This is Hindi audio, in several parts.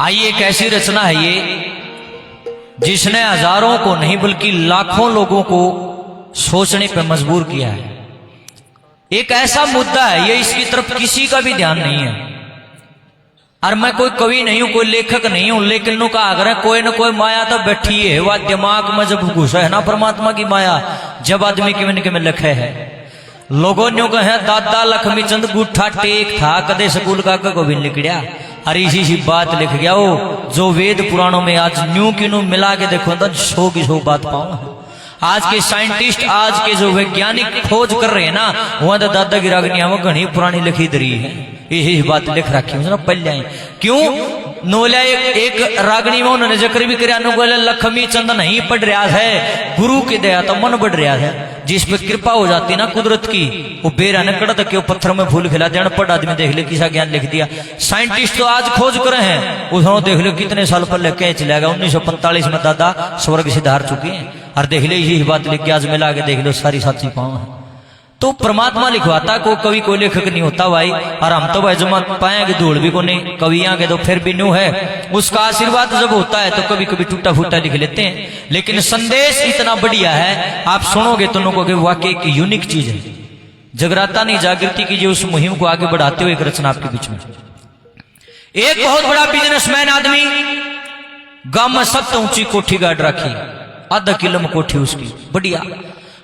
आइए एक ऐसी रचना है ये जिसने हजारों को नहीं बल्कि लाखों लोगों को सोचने पर मजबूर किया है। एक ऐसा मुद्दा है ये, इसकी तरफ किसी का भी ध्यान नहीं है। और मैं कोई कवि नहीं हूं, कोई लेखक नहीं हूं, लेकिन नु का आग्रह कोई न कोई माया तो बैठी है। वह दिमाग में जब घुसा है ना परमात्मा की माया, जब आदमी के मन के में लिखे है। लोगों ने कहा दादा लक्ष्मी चंद गुठा टेक था, कदे स्कूल का को भी निकलिया। अरे इसी सी बात लिख गया वो जो वेद पुराणों में आज न्यू की न्यू मिला के देखो तो 100 की 100 बात पाओ। आज के साइंटिस्ट, आज के जो वैज्ञानिक खोज कर रहे हैं ना, वहां तो दादा की रागनियां वो घनी पुरानी लिखी दरी है। यही बात लिख रखी है पहले। क्यों नोला एक रागनी में उन्होंने जिक्र भी कराया, लक्ष्मी चंद नहीं पढ़ रहा है, गुरु की दया तो मन बढ़ रहा है। जिस पे कृपा हो जाती ना कुदरत की, वो बेरा ने कड़ा तक पत्थर में फूल खिला दिया। अनपढ़ आदमी देख ले किसा ज्ञान लिख दिया। साइंटिस्ट तो आज खोज करे हैं, उन्होंने देख लो कितने साल पहले कह चला गया। 1945 में दादा स्वर्ग से धार चुके हैं। और देख ले यही बात लिख के आज मिला के देख लो सारी साथी पाओ है। तो परमात्मा लिखवाता को कवि को लेखक नहीं होता भाई। और हम तो भाई जमा पाएंगे धूल भी को नहीं, कवियां के तो फिर भी न्यू है। उसका आशीर्वाद जब होता है तो कभी कभी टूटा फूटा लिख लेते हैं, लेकिन संदेश इतना बढ़िया है आप सुनोगे तो लोगों के वाकई एक यूनिक चीज है। जगराता नहीं जागृति की जो उस मुहिम को आगे बढ़ाते हुए एक रचना आपके बीच में। एक बहुत बड़ा बिजनेसमैन आदमी गांव में सबसे ऊंची कोठी गाड़ रखी, आधा किलो में कोठी उसकी, बढ़िया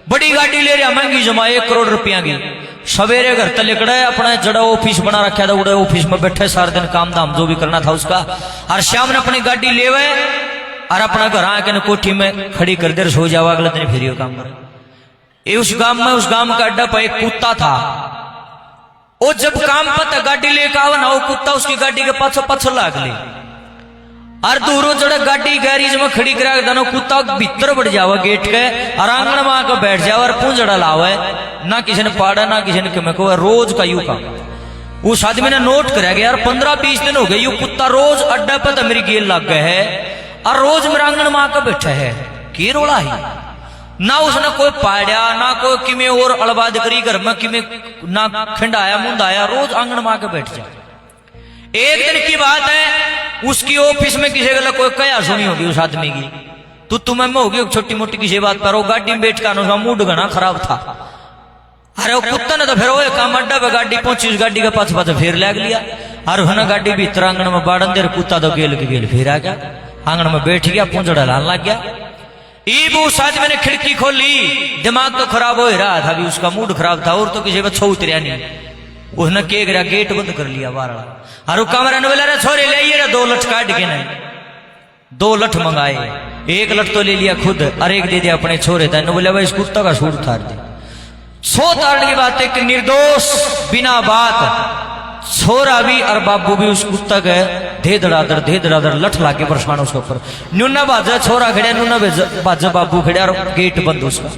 बड़ी गाड़ी ले रहा, महंगी जमा 1 करोड़ रुपया की। सवेरे घर तक लिकड़ा है, अपना जड़ा ऑफिस बना रखा था, उड़े ऑफिस में बैठे सारे दिन काम धाम जो भी करना था उसका। और शाम ने अपनी गाड़ी ले गए और अपना घर आके कोठी में खड़ी कर दे, सो जावा, अगले दिन फिर काम करे। उस गांव का अड्डा पर एक कुत्ता था। वो जब काम पर गाड़ी लेकर आवा ना, वो कुत्ता उसकी गाड़ी के पाछो पाछो लाग ले। और दूरों जड़े गाड़ी गैरेज में खड़ी करा दोनों कुत्ता भीतर बढ़ जावा गेट के, और आंगन में आकर बैठ जावा और पूंजड़ा लावे। ना किसी ने पाड़ा ना किसी ने किमें को, रोज का यू काम। उस आदमी ने नोट करा गया यार 15-20 दिन हो गए यू कुत्ता रोज अड्डा पर तो मेरी गेल लग गए है और रोज मेरा आंगन में आकर बैठा है। की रोला है ना, उसने कोई पाड़ा ना कोई किमें और अड़बाद करी घर में, किमें ना खिंडाया मुंडाया, रोज आंगन में आकर बैठ जाए। एक दिन की बात है, उसकी ऑफिस में किसी गला कोई कया सुनी होगी उस आदमी की, तो तुम्हें में होगी छोटी मोटी किसी बात पर। वो गाड़ी में बैठ कर मूड घना खराब था। अरे वो कुत्ता ने तो फिर वो काम अड्डा पे गाड़ी पहुंची, उस गाड़ी के पास पास फिर लग लिया। और उसने गाड़ी भीतर आंगन में बाड़न दे, कुत्ता तो गेल के गेल फिर आ गया, आंगन में बैठ गया, पूंजड़ा लान लग गया। ईब उस आदमी ने खिड़की खोली, दिमाग तो खराब हो रहा था, भी उसका मूड खराब था, और तो किसी पर छो उतरिया नहीं। उसने के गिरा गेट बंद कर लिया बारह। और कमरा ने बोला छोरे ले ये 2 लठ काट के नहीं, 2 लठ मंगाए, 1 लठ तो ले लिया खुद और 1 दे दिया अपने छोरे था। बोला भाई इस कुत्ता का सूट उतार दे। सो तारने की बात है कि निर्दोष बिना बात छोरा भी और बाबू भी उस कुत्ता के धे धड़ाधड़ लठ लाके परेशान उसके ऊपर। न्यूना बाजा छोरा खड़े, न्यूना बाजा बाबू खड़े और गेट बंद उसका।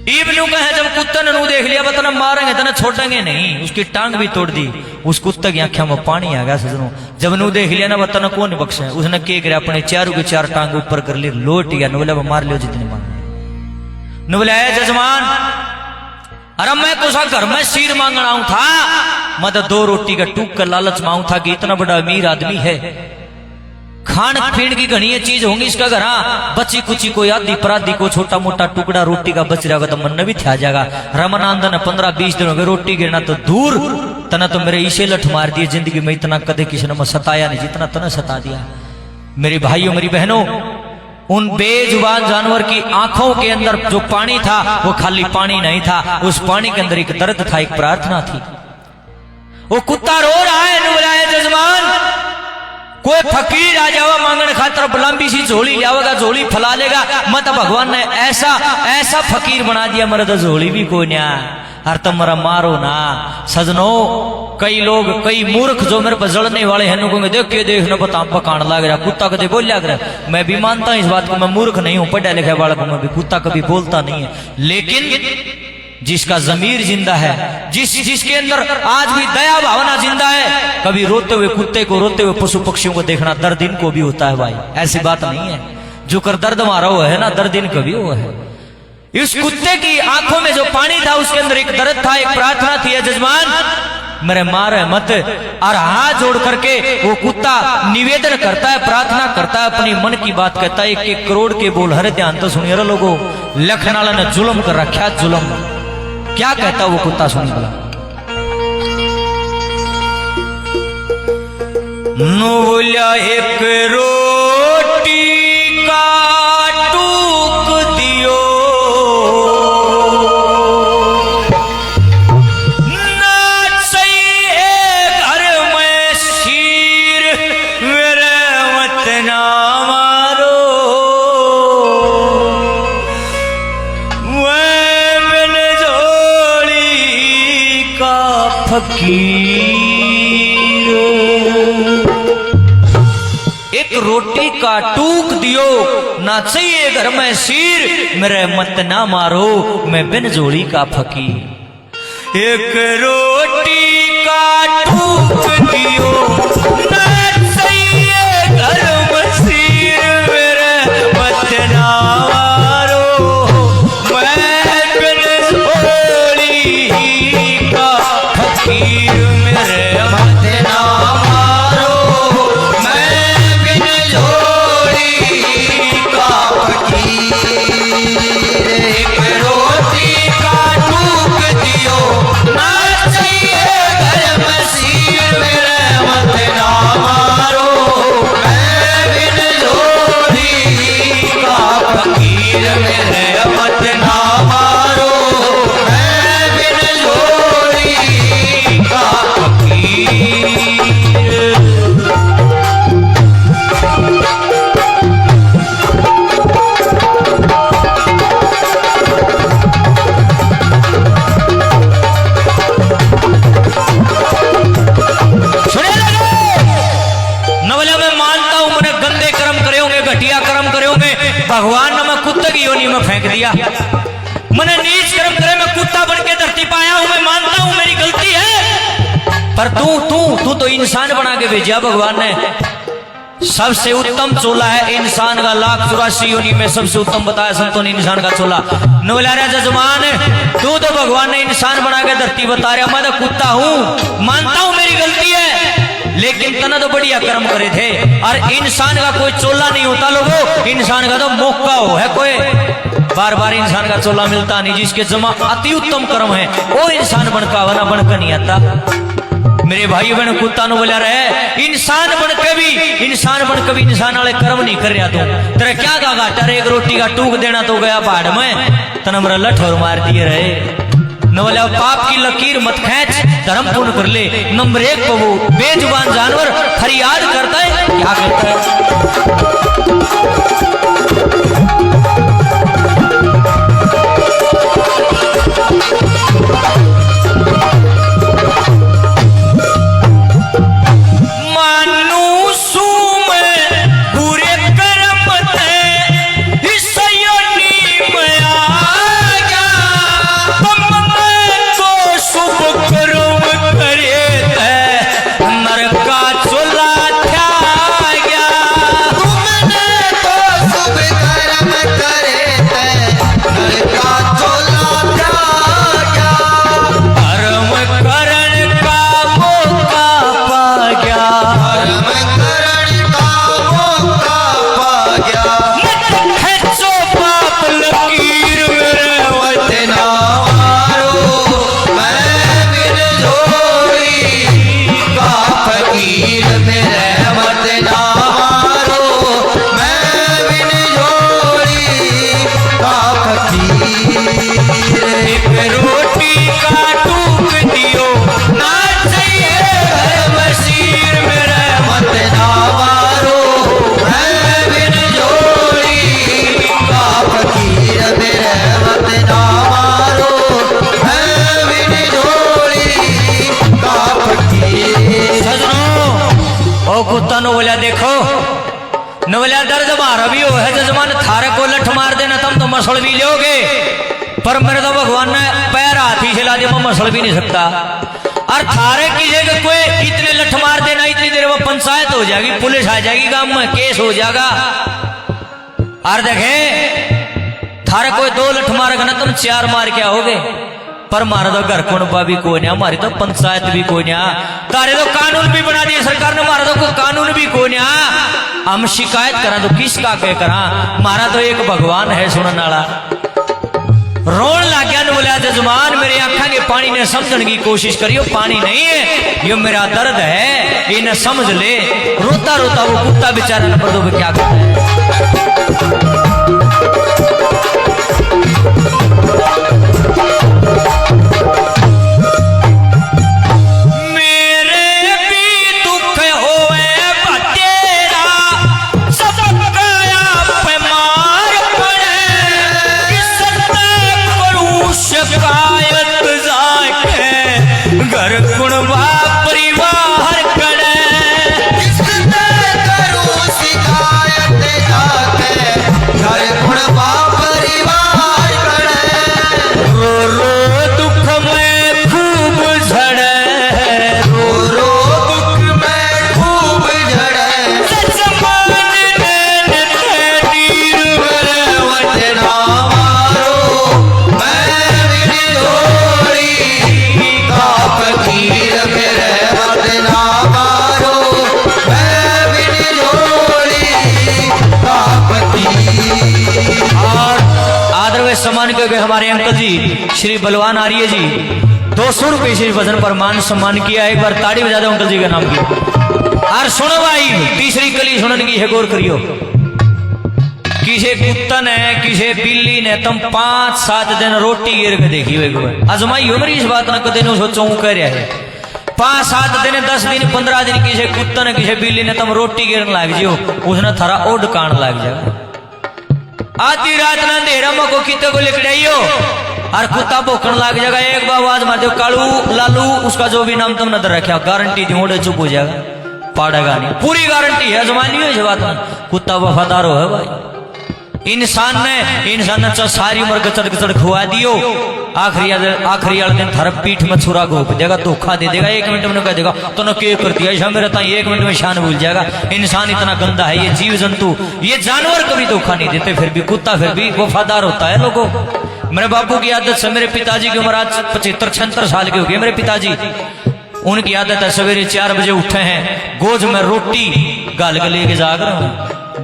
ईब न्यू कहे जब कुत्ते ने नू देख लिया बता मारेंगे तना छोड़ेंगे नहीं, उसकी टांग भी तोड़ दी। उस कुत्ते की आंखों में पानी आ गया सजनों। जब नू देख लिया ना बता कौन बख्शे, उसने के करे अपने चारों के 4 टांग ऊपर कर ली, लोट गया। न बोला मार लियो जितने मार। न बोला जजमान अरे मैं तो घर में सिर मांगना हूं था, मैं तो 2 रोटी का टूक कर लालच मांगू था कि इतना बड़ा अमीर आदमी है, खान पीन की घनी चीज होंगी इसका घर। बच्ची कुची को आधी पराधी को छोटा मोटा टुकड़ा रोटी का बच रहा तो मन भी था जाएगा। रमनानंदन 15-20 दिन हो गए रोटी गिरना तो दूर, तना तो मेरे इसे लठ मार दिए। जिंदगी में इतना कदे किसी ने सताया नहीं जितना तना सता दिया। मेरे भाइयों मेरी बहनों, उन बेजुबान जानवर की आंखों के अंदर जो पानी था वो खाली पानी नहीं था, उस पानी के अंदर एक दर्द था, एक प्रार्थना थी। वो कुत्ता रो रहा है, नुलाए जजमान कोई फकीर आ जावा मांगने खातर लंबी सी झोली जावेगा, झोली फैला लेगा। मत भगवान ने ऐसा फकीर बना दिया, मेरा तो झोली भी कोई नहीं। हर तुम मेरा मारो ना सजनो। कई लोग कई मूर्ख जो मेरे पर जड़ने वाले हैं नुकोंगे देख के देखना बता पकान लग रहा, कुत्ता कभी बोल लग रहा। मैं भी मानता हूं इस बात को, मैं मूर्ख नहीं हूं, पढ़ा लिखा बालक में भी कुत्ता कभी बोलता नहीं है। लेकिन जिसका जमीर जिंदा है, जिसके अंदर आज भी दया भावना जिंदा है, कभी रोते हुए कुत्ते को, रोते हुए पशु पक्षियों को देखना दर्द इनको भी होता है भाई, ऐसी बात नहीं है। जो कर दर्द मारा हुआ है ना, दर्द इनको भी हुआ है। इस कुत्ते की आंखों में जो पानी था उसके अंदर एक दर्द था, एक प्रार्थना थी। जजमान मेरे मारे मत। और हाथ जोड़ करके वो कुत्ता निवेदन करता है, प्रार्थना करता है, अपनी मन की बात कहता है। 1-1 करोड़ के बोल हरे ध्यान तो सुनिए रे लोगो। लखनाला ने जुल्म कर रखा, जुल्म। क्या कहता वो कुत्ता, सुनिए भला। बोलिया 1 रोटी का टूक दियो, ना चाहिए घर में शीर, मेरे मत ना मारो, मैं बिन जोड़ी का फकीर। 1 रोटी का टूक दियो, ना चाहिए घर में शीर, मेरे मत ना मारो, मैं बिन जोड़ी का फकीर। 1 रोटी का टूक दियो, ना चाहिए घर में शीर, मेरे मत ना मारो, मैं बिन जोड़ी का फकीर। मेरे मत ना भगवान ने मैं कुत्ते की योनि में फेंक दिया, मैंने नीच कर्म करे, मैं कुत्ता बन के धरती पाया हूं, मैं मानता हूं मेरी गलती है। पर तू तो इंसान बना के भेजा भगवान ने। सबसे उत्तम चोला है इंसान का, 1,84 योनि में सबसे उत्तम बताया संतों ने इंसान का चोला। नवलारा जजमान, तू तो भगवान ने इंसान बना के धरती बता रहा, मैं तो कुत्ता हूं, मानता हूं मेरी गलती है, लेकिन तना तो बढ़िया कर्म करे थे। और इंसान का कोई चोला नहीं होता लोगों, इंसान का तो मौका हो है, कोई बार बार इंसान का चोला मिलता नहीं। जिसके जमा अति उत्तम कर्म है वो इंसान बनका वना बनकर नहीं आता। मेरे भाई बहन कुत्ता नु बोला रहे, इंसान बन के भी इंसान वाले कर्म नहीं कर रहा तू, तेरा क्या गागा टर 1 रोटी का टूक देना तो गया पहाड़ में, तना मेरा लठोर मार दिए रहे। न बोले पाप की लकीर मत खींच, धर्म पूर्ण कर ले। नंबर 1 को वो बेजुबान जानवर फरियाद करता है, क्या करता है? कुत्ता नो बोलिया देखो न बोलिया दर्द मारा भी हो है जजमान, थारे को लठ मार देना तुम तो मसल भी लोगे, पर मेरे तो भगवान ने पैर हाथी से ला दिया, मैं मसल भी नहीं सकता। और थारे की जगह कोई इतने लठ मार देना, इतनी देर में पंचायत हो जाएगी, पुलिस आ जाएगी, गांव में केस हो जाएगा। और देखे थारे कोई 2 लठ मारेगा ना तुम 4 मार के आओगे, पर हमारा तो घर कुणबा भी कोई नहीं, हमारी तो पंचायत भी कोई नहीं, तारे तो कानून भी बना दिए सरकार ने, हमारा तो कोई कानून भी कोई नहीं। हम शिकायत करा तो किसका कह करा, हमारा तो एक भगवान है सुनने वाला। रोन लग गया, बोला जजमान मेरे आंखा के पानी ने समझने की कोशिश करियो, पानी नहीं है ये मेरा दर्द है, ये न समझ ले। रोता रोता वो कुत्ता बेचारा न पता क्या करता है। घर कुणबा परिवार कड़े करूं शिकायत जाके, घर कुणबा परिवार कड़े। रो रो दुख में खूब झड़े, रो रो दुख में खूब झड़े। जजमान ने तीर भरे वजना मारो, मैं भी डोरी फकीर मेरे वतना मारो, मैं भी डोरी फकीर। और आदर व सम्मान के हमारे अंकल जी श्री बलवान आर्य जी 200 रुपये से वजन पर मान सम्मान किया। एक बार ताड़ी बजा दो अंकल जी का नाम की। और सुनो भाई, तीसरी कली सुनने की है, गौर करियो। किसे कुत्ता ने किसे बिल्ली ने तुम 5-7 दिन रोटी गिर के देखी हुई आजमाई हो, मेरी इस बात न कदे नो सोचो कह रहा है। 5-7 दिन 10 दिन 15 दिन किसे कुत्ता ने किसे बिल्ली ने तुम रोटी गिरने लग जियो, उसने थारा ओड कान लग जाएगा। आधी रात ना अंधेरा मको किते को लिखड़ाइयो और कुत्ता भोकन लग जाएगा। एक बार आवाज मार दो कालू लालू, उसका जो भी नाम तुमने दे रखा, गारंटी दी ओडे चुप हो जाएगा, पाड़ेगा नहीं, पूरी गारंटी है। आजमानी हो इस बात में, कुत्ता वफादार हो है भाई। इंसान ने सारी उम्र गचड़ गचड़ खुआ दियो, आखिरी वाले दिन थारा पीठ में छुरा घोप देगा, धोखा दे देगा, 1 मिनट में कह देगा तो क्या कर दिया ऐसा मेरा, 1 मिनट में शान भूल जाएगा। इंसान इतना गंदा है, ये जीव जंतु, ये जानवर कभी धोखा नहीं देते, फिर भी कुत्ता फिर भी वफादार होता है लोगों। मेरे बापू की आदत से, मेरे पिताजी की उम्र आज 75-76 साल की हो गई। मेरे पिताजी, उनकी आदत है सवेरे 4 बजे उठे हैं, गोज में रोटी गाल के लेके जाग रहा हूँ,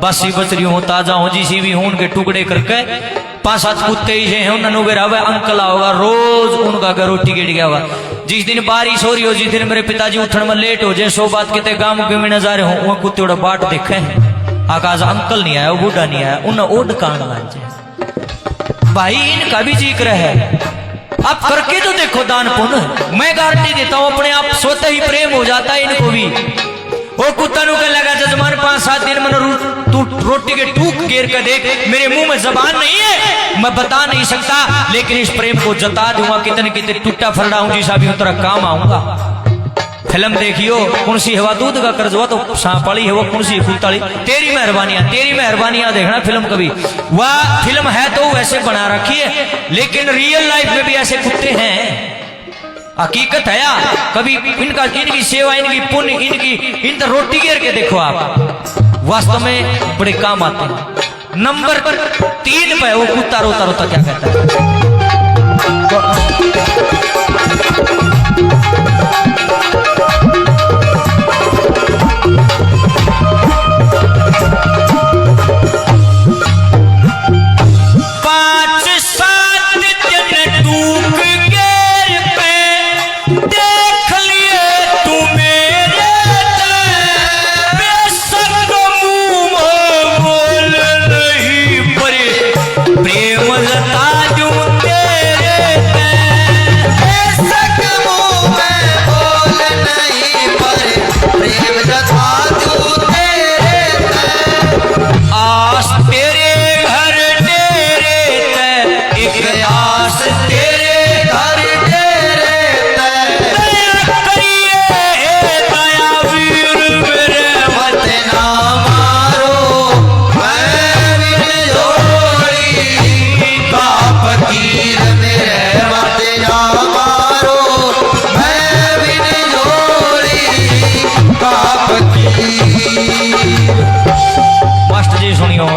बासी बचरी हो ताजा हो जिसी भी हो, उनके टुकड़े करके 5-7 कुत्ते ही हैं उन्होंने बेरा हुआ, अंकल होगा रोज उनका घर रोटी गिर गया हुआ। जिस दिन बारिश हो रही हो, जिस दिन मेरे पिताजी उठने में लेट हो जाए, 100 बात कहते गाँव के में नजारे हो, वह कुत्ते उड़ा बाट देखे हैं। आकाश अंकल नहीं आया, वो बूढ़ा नहीं आया, उन्हें ओड कान लग जाए। भाई इनका भी जिक्र है, आप करके तो देखो दान पुण्य, मैं गारंटी देता हूँ अपने आप सोते ही प्रेम हो जाता है इनको भी। वो कुत्ता नु लगा जजमान 5-7 दिन में तू रोटी के टूक गिर कर देख, मेरे मुंह में जबान नहीं है, मैं बता नहीं सकता, लेकिन इस प्रेम को जता दूंगा, कितने कितने टूटा फरड़ा हूं जिसा भी तेरा काम आऊंगा। फिल्म देखियो, कौन सी हवा दूध का कर्ज हुआ तो सांपाली है, वो कौन सी फूलताली, तेरी मेहरबानियां देखना फिल्म कभी। वह फिल्म है तो वैसे बना रखी है, लेकिन रियल लाइफ में भी ऐसे कुत्ते हैं, हकीकत है यार। कभी इनकी सेवा, इनकी पुण्य, इन रोटी गिर के देखो आप, वास्तव में बड़े काम आते हैं। नंबर 3 पे वो कुत्ता रोता रोता क्या कहता है,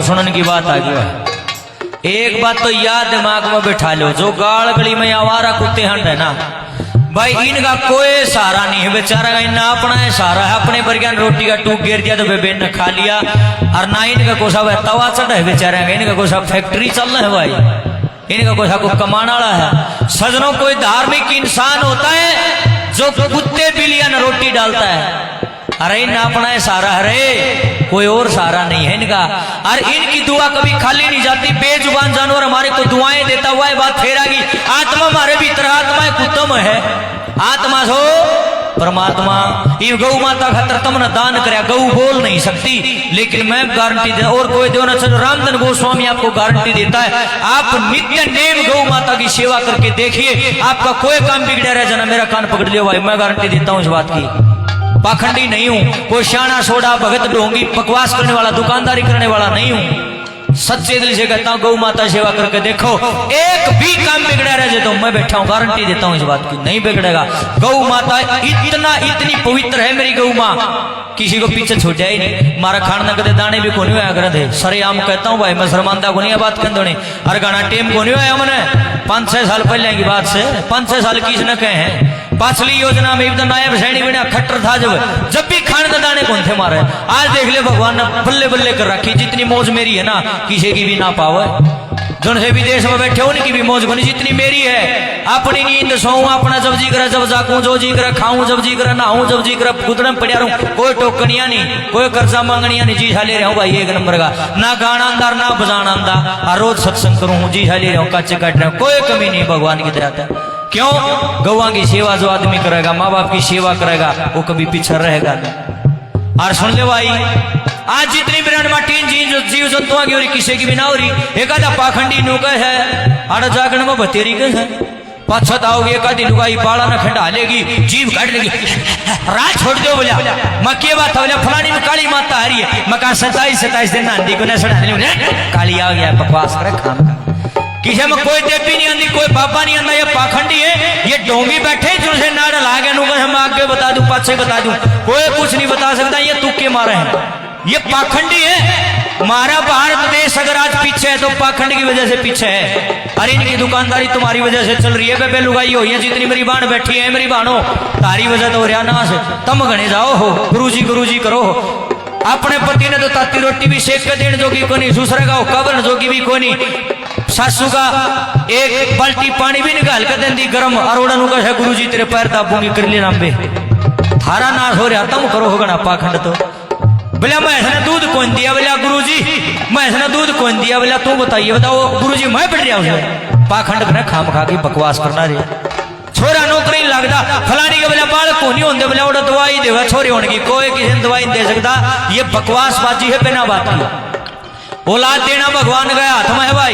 सुनने की बात आ गई है। एक बात तो याद दिमाग में बिठा लो, जो गाड़ गली में आवारा कुत्ते हंड है ना भाई, इनका कोई सहारा नहीं है बेचारा का, इनका अपना है सहारा है। अपने बर्गियान रोटी का टूक गिर दिया तो बेबे ने खा लिया, और ना इनका कोई सब तवा चढ़ा है बेचारा का, इनका कोई सब फैक्ट्री चल रहा है भाई, इनका कोई सब कमाने वाला है। सजनों, कोई धार्मिक इंसान होता है जो कुत्ते बिलिया न रोटी डालता है, अरे इन अपना है सहारा है, कोई और सहारा नहीं है इनका। और इनकी दुआ कभी खाली नहीं जाती, बेजुबान जानवर हमारे को दुआएं देता हुआ है। बात फेर आ गई, आत्मा हमारे भीतर, आत्मा कुत्तम है, आत्मा सो परमात्मा। ये गौ माता खातर तुमने दान कराया, गौ बोल नहीं सकती, लेकिन मैं गारंटी दे, और कोई दो ना चलो, रामधन गोस्वामी आपको गारंटी देता है, आप नित्य नेम गौ माता की सेवा करके देखिए, आपका कोई काम बिगड़ा रह जाना, मेरा कान पकड़ लियो भाई, मैं गारंटी देता हूँ इस बात की। पाखंडी नहीं हूं, कोई शाना सोडा भगत ढोंगी बकवास करने वाला, दुकानदारी करने वाला नहीं हूं। सच्चे दिल से कहता हूं, गौ माता सेवा करके देखो, एक भी काम बिगड़ा रहे तो मैं बैठा हूं, गारंटी देता हूं इस बात की, नहीं बिगड़ेगा। गौ माता इतनी पवित्र है मेरी गौ माँ, किसी को पीछे छूट जाए नहीं। मारा खान न कदे दाने भी को नहीं आया करे, सरे आम कहता हूं भाई, मैं शर्मांदा को नहीं बात कर दोने, और गाना टेम को नहीं आया मैंने 5-6 साल पहले की बात से, 5-6 साल किसने कहे हैं। पाछली योजना में तो नायब सैनी बिना खट्टर था, जब भी खान का दाने कौन थे मारे। आज देख ले भगवान ने बल्ले बल्ले कर रखी, जितनी मौज मेरी है ना किसी की भी ना पावे, जो से विदेश में बैठे उनकी भी मौज बनी जितनी मेरी है। अपनी नींद सोऊं अपना, जब जी करे जब जागूं, जो जी करे खाऊं, जब जी करे नहाऊं, जब जी करे गुदड़े में पड़िया रहूं, कोई टोकनिया नहीं, कोई कर्जा मांगनिया नहीं, जी ले रहा हूं भाई एक नंबर का, ना गाना अंदर ना बजाना अंदर, और रोज सत्संग करूं, जी ले रहा हूं, कच्चे काट रहा हूं, कोई कमी नहीं भगवान की दया है। क्यों? गौवा की सेवा जो आदमी करेगा, माँ बाप की सेवा करेगा, वो कभी पीछे रहेगा नहीं। और सुन ले भाई, आज जितनी ब्रांड माटीन जीव जंतुओं की हो रही, किसी की भी ना हो रही, एक आधा पाखंडी नुका है, आड़ जागरण में बतेरी के है, पाछत आओगे एक आधी लुगाई पाला न खंडा लेगी, जीव काट लेगी, रात छोड़ दो बोला, मैं के बात बोला फलानी में काली माता आ रही है, मैं कहा 27 दिन आंधी को न सड़ा काली आ गया, बकवास करे खाम का, किसी में कोई देवी नहीं आती, कोई पापा नहीं आता, ये पाखंडी है, ये डोंगी बैठे जिनसे नाड़ लागे हम आगे बता दूं पाछे बता दूं, कोई कुछ नहीं बता सकता, ये तुक्के मारे हैं, ये पाखंडी है। हमारा भारत देश अगर आज पीछे है तो पाखंड की वजह से पीछे है, अरे इनकी दुकानदारी तुम्हारी वजह से चल रही है, बेबे लुगाई हो, ये जितनी मेरी बाण बैठी है मेरी बाणो, तारी वजह तो हरियाणा से तुम गणे जाओ हो, गुरुजी करो हो। अपने पति ने तो ताती रोटी भी सेक के देने जोगी को नहीं, दूसरे का कबर जोगी भी को नहीं, सासू का एक बाल्टी पानी भी निकाल कर देंदी गरम, अरोड़ा नु कहे गुरुजी तेरे पैर दाबूंगी कर ले नाम बे, थारा नाश हो रहा तुम करो होगा ना पाखंड तो। बोला मैं इसने दूध कौन दिया, बोला गुरुजी मैं इसने दूध कौन दिया, बोला तू बताइए, बताओ गुरुजी मैं पड़ रहा हूँ, पाखंड ने खाम खा के बकवास करना रे, छोरा नौकरी नहीं लगता फलानी के, बोला बाल को नहीं होंगे, बोला दवाई देगा छोरे होने की, कोई किसी ने दवाई नहीं दे सकता, ये बकवासबाजी है बिना बात की। औलाद देना भगवान गए हाथ में है भाई,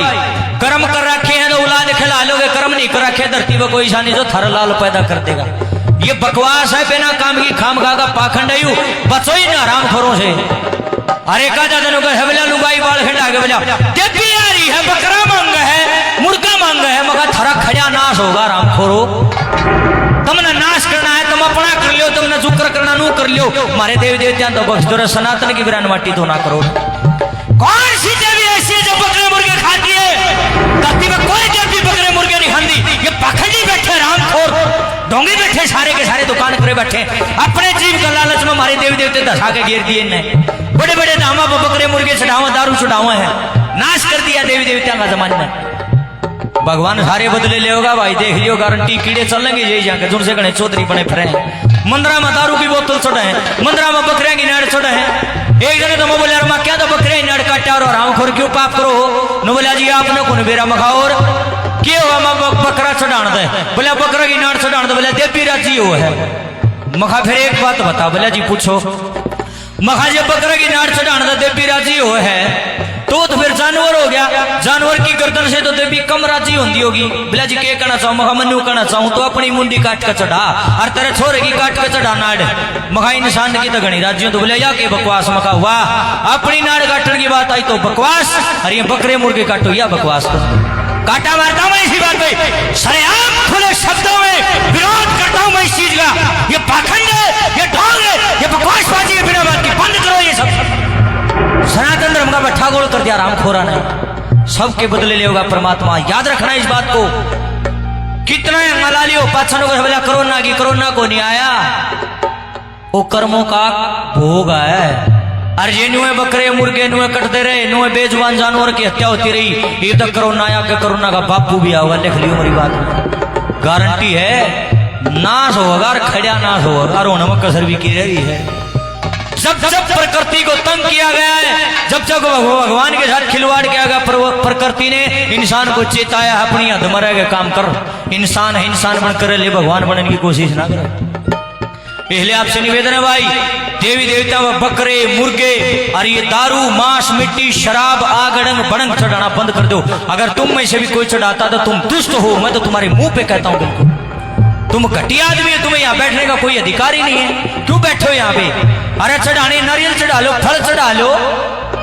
कर्म कर रखे हैं तो औलाद खिला लोगे, कर्म नहीं कर रखे धरती पर कोई शानी जो थर लाल पैदा कर देगा, ये बकवास है बिना काम की, खाम खा का पाखंड है, बचो ही ना आराम खोरों से। अरे का जनों का हवला लुगाई बाल खिंडा के बोला देवी आ रही है, बकरा मांग है, मुर्गा मांग है, मगर थरा खड़ा नाश होगा राम खोरो, तुमने नाश करना है तुम अपना कर लियो, तुमने जुक्र करना नू कर लियो, मारे देवी देवता तो बख्श दो, सनातन की विरान माटी तो ना करो। कौन सी देवी ऐसी है जो बकरे मुर्गे खाती है, धरती में कोई देवी बकरे मुर्गे नहीं खाती, ये पाखंडी बैठे रामखोर डोंगे बैठे, सारे के सारे दुकान करे बैठे, अपने जीव का लालच में हमारे देवी देवते धसा के घेर दिए ने, बड़े बड़े धामा पर बकरे मुर्गे चढ़ावा दारू चढ़ावा है, नाश कर दिया देवी देवता का जमाने में। भगवान सारे बदले ले होगा भाई, देख लियो गारंटी, कीड़े चलेंगे यही जाके जिनसे गणेश चौधरी बने फिरे, मंदिरा में दारू की बोतल चढ़े हैं, मंदिरा में बकरियां की नाड़ चढ़े हैं, एक जने तो मैं बोला माँ क्या तो बकरे नाड़ काटा और राम खोर क्यों पाप करो हो, न बोला जी आपने कौन बेरा मखाओ और क्या हुआ मैं बकरा चढ़ान दे, बोला बकरा की नाड़ चढ़ान दे, बोला देवी राजी हो है, मखा फिर एक बात बता, बोला जी पूछो, मखा जब बकरा की नाड़ चढ़ान दे देवी राजी हो है तो फिर जानवर हो गया, जानवर की गर्दन से तो देवी कम राजी होती होगी, बोला जी क्या कहना चाहूँ, मखा मनु कहना चाहूँ तो अपनी मुंडी काट कर चढ़ा, और तेरे छोरे की काट कर चढ़ा नाड़, मखा इंसान की तो घनी राजियों तो बोले या के बकवास, मखा वाह अपनी नाड़ काटने की बात आई तो बकवास, अरे ये बकरे मुर्गे काटो या बकवास तो काटा मारता हूँ मैं इसी बात पे, सरेआम खुले शब्दों में विरोध करता हूँ मैं इस चीज का, ये पाखंड है, ये ढोंग है, ये बकवासबाजी है बिना बात की, बंद करो ये सब। सनातन धर्म का बट्ठा गोल कर दिया राम खोरा ने, सबके बदले लेगा परमात्मा। याद रखना इस बात को। कितना मला लियो पाछन बोला कोरोना को नहीं आया, वो कर्मों का भोग है। अरे ये नुए बकरे मुर्गे नुए कटते रहे, नुए बेजुबान जानवर की हत्या होती रही। ये तक करोना आया कि करोना का बापू भी आऊगा, लिख लियो मेरी बात, गारंटी है नाश होगा, खड़ा नाश होगा, रोना में कसर भी की रही है। जब जब प्रकृति को तंग किया गया है, जब जब भगवान के साथ खिलवाड़ किया गया, प्रकृति ने इंसान को चेताया अपनी हद मरे के काम कर, इंसान है इंसान बनकर ले, भगवान बनने की कोशिश ना करे। इसलिए आपसे निवेदन है भाई, देवी देवता व बकरे मुर्गे और ये दारू मांस मिट्टी शराब आग अड़ंग बड़ंग चढ़ाना बंद कर दो। अगर तुम में से भी कोई चढ़ाता तो तुम दुष्ट हो, मैं तो तुम्हारे मुंह पे कहता हूं बिल्कुल। तुम घटिया आदमी है, तुम्हें यहाँ बैठने का कोई अधिकार ही नहीं है। क्यों बैठे हो यहाँ पे? अरे चढ़ाने नारियल चढ़ा लो, फल चढ़ा लो,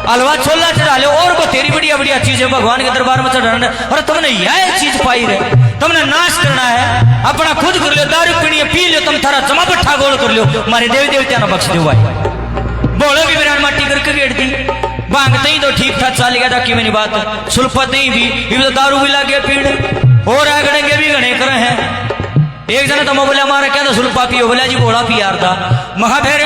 हलवा छोला चढ़ा लो, और बतेरी बढ़िया बढ़िया चीजें भगवान के दरबार में चढ़ाना। और तुमने यह चीज पाई रहे, तुमने नाश करना है अपना खुद कर लो, दारू पीनी है पी लो, तुम थारा जमा पट्ठा गोल कर लो, हमारे देवी देवता ना बख्श दो भाई। बोलो भी मेरा माटी करके गेट दी, बांगते ही तो ठीक ठाक चल गया था कि मेरी बात सुलपते ही भी तो दारू भी लगे पीड़ और आगड़ेंगे भी गणे करे हैं। एक जना तो मैं बोला हमारा क्या था सुलपा पियो, बोला जी बोला पिया था। महा फिर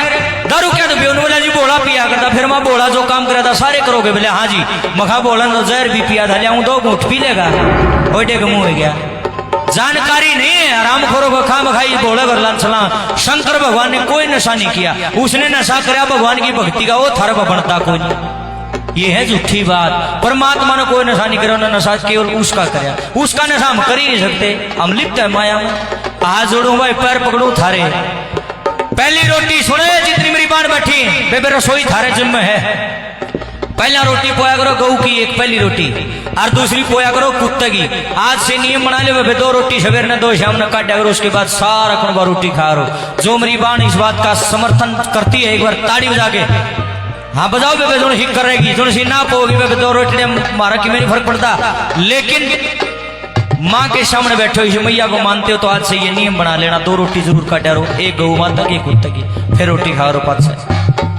दारू क्या तो पियो, बोला जी बोला पिया करता। फिर मैं बोला जो काम करा था सारे करोगे, बोले हाँ जी। मखा बोला तो जहर भी पिया था, लिया 2 घूंट पी लेगा, ओटे का मुंह हो गया। जानकारी नहीं है, आराम खोरो को खा मखाई बोला कर चला। शंकर भगवान ने कोई नशा नहीं किया, उसने नशा कराया भगवान की भक्ति का, वो थारा बनता कोई नहीं। ये है झूठी बात। परमात्मा ने कोई नशा नहीं करा, नशा केवल उसका कराया, उसका नशा हम कर ही नहीं सकते, हम लिप्त है माया में। हाथ जोड़ू भाई, पैर पकड़ू थारे। पहली रोटी सुने जितनी मेरी बात बैठी बेबे, रसोई थारे जिम्मे है। पहला रोटी पोया करो गऊ की, एक पहली रोटी, और दूसरी पोया करो कुत्ते की। आज से नियम बना ले बेबे, 2 रोटी सवेर ने 2 शाम ने काटा करो, उसके बाद सारा कणबा रोटी खा रहो। जो मेरी बाण इस बात का समर्थन करती है, एक बार ताड़ी बजा के हाँ बजाओ बेबे, जो ही करेगी, जो सी ना पोगी बेबे 2 रोटी मारा कि मेरी फर्क पड़ता। लेकिन माँ के सामने बैठे हो, मैया को मानते हो तो आज से ये नियम बना लेना, 2 रोटी जरूर काटा रहो, एक गऊ माता की, एक कुत्ते की, फिर रोटी खा रहो 5 से।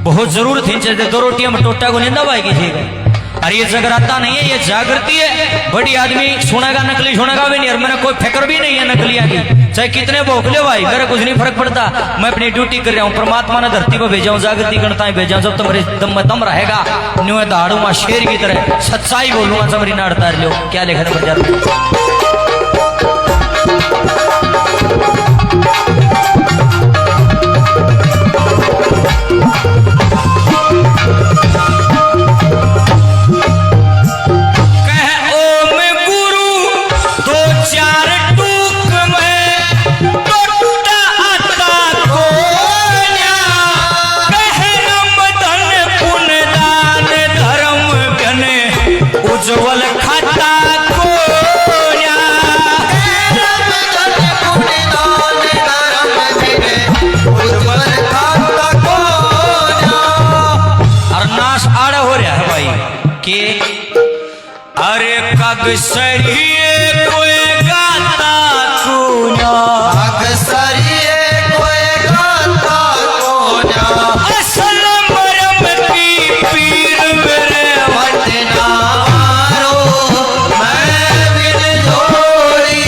बहुत जरूरत है, 2 रोटियां में टोटा को निंदा भाई की। अरे ये जगराता नहीं है, ये जागृति है। बड़ी आदमी सुनेगा नकली सुनेगा भी नहीं, और मेरा कोई फिक्र भी नहीं है नकलिया की, चाहे कितने भोग ले भाई, मेरा कुछ नहीं फर्क पड़ता। मैं अपनी ड्यूटी कर रहा हूँ, परमात्मा ने धरती पर भेजा हूँ, जागृति गणताएं भेजा हूँ। जब तुम्हारे दम में दम रहेगा, न्यू दाड़ूंगा शेर की तरह, सच्चाई बोलूंगा, समरी ना अड़ता लो क्या लेखा बन जाता। उज्जवल खाता और नाश आड़ा हो रहा है भाई के। अरे कग सरिये कोई गाता कोना, कग सरिये कोई गाता कोना, असल मरम की पीर मेरे वतना रो, मैं बिन जोड़ी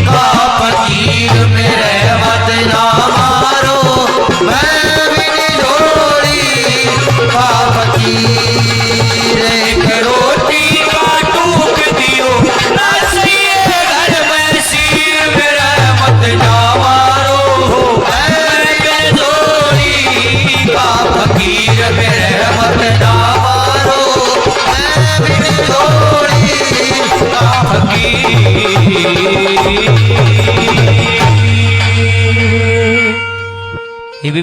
का फकीर मेरे वतना मारो, मैं बिन जोड़ी का फकीर। एक रोटी का टूक दियो ना सही घर में सीर मेरा मत ना मारो, मैं बिन जोड़ी का फकीर मेरे मत ना मारो, मैं बिन जोड़ी का फकीर। ये भी